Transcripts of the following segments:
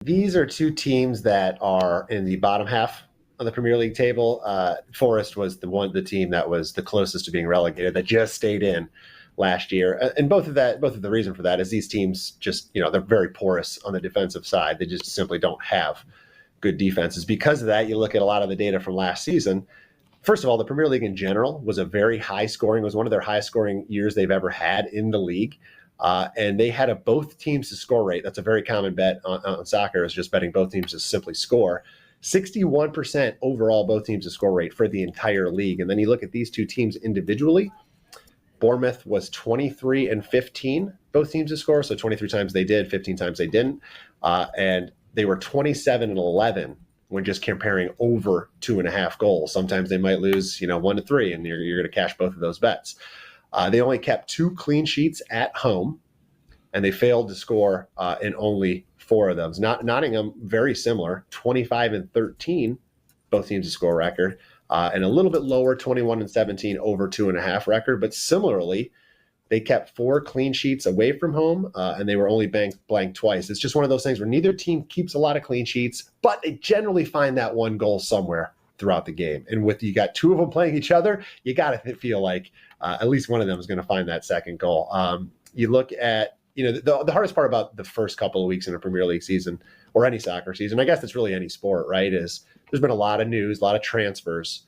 these are two teams that are in the bottom half of the Premier League table. Forest was the team that was the closest to being relegated, that just stayed in last year. And both of the reason for that is these teams just, they're very porous on the defensive side. They just simply don't have good defenses. Because of that, you look at a lot of the data from last season. First of all, the Premier League in general was a very high scoring, was one of their highest scoring years they've ever had in the league. And they had a both teams to score rate. That's a very common bet on soccer, is just betting both teams to simply score. 61% overall both teams to score rate for the entire league. And then you look at these two teams individually. Bournemouth was 23 and 15, both teams to score. So 23 times they did, 15 times they didn't. And they were 27 and 11 when just comparing over 2.5 goals. Sometimes they might lose, 1-3, and you're going to cash both of those bets. They only kept 2 clean sheets at home, and they failed to score in only 4 of those. Nottingham, very similar, 25 and 13, both teams to score record, and a little bit lower, 21 and 17, over 2.5 record. But similarly, they kept 4 clean sheets away from home, and they were only blanked twice. It's just one of those things where neither team keeps a lot of clean sheets, but they generally find that one goal somewhere throughout the game. And with you got 2 of them playing each other, you got to feel like at least one of them is going to find that second goal. You look at, the hardest part about the first couple of weeks in a Premier League season, or any soccer season, I guess it's really any sport, right, is there's been a lot of news, a lot of transfers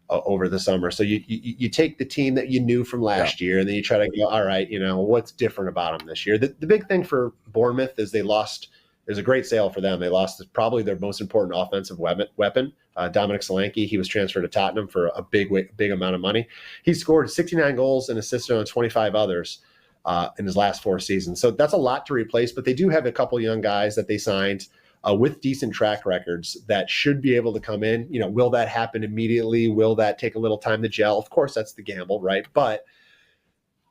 over the summer. So you take the team that you knew from last year, and then you try to go, all right, what's different about them this year? The big thing for Bournemouth is they lost. It was a great sale for them. They lost probably their most important offensive weapon, Dominic Solanke. He was transferred to Tottenham for a big amount of money. He scored 69 goals and assisted on 25 others in his last 4 seasons. So that's a lot to replace, but they do have a couple young guys that they signed with decent track records that should be able to come in. Will that happen immediately? Will that take a little time to gel? Of course, that's the gamble, right? But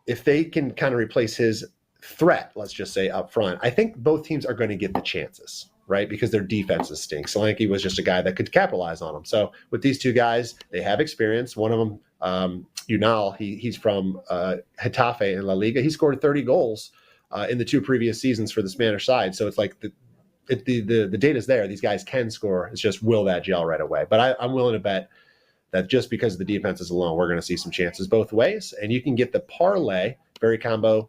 if they can kind of replace his threat, let's just say up front, I think both teams are going to get the chances, right? Because their defenses stink. Solanke was just a guy that could capitalize on them. So with these two guys, they have experience. One of them, Unal, he's from Getafe in La Liga. He scored 30 goals in the 2 previous seasons for the Spanish side. So it's like the data's there. These guys can score. It's just, will that gel right away? But I'm willing to bet that just because of the defenses alone, we're going to see some chances both ways. And you can get the parlay, very common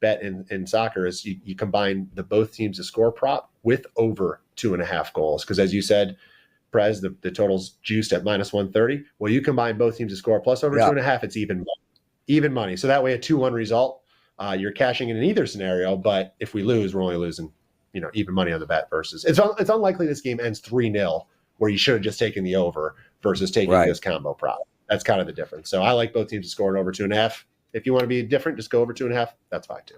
bet in soccer, is you combine the both teams to score prop with over 2.5 goals. Because as you said, Prez, the total's juiced at -130. Well, you combine both teams to score plus over 2.5, it's even money. So that way, a 2-1 result, you're cashing in either scenario. But if we lose, we're only losing, even money on the bet. Versus it's unlikely this game ends 3-0, where you should have just taken the over versus taking this combo prop. That's kind of the difference. So I like both teams to score an over 2.5. If you want to be different, just go over 2.5. That's fine too.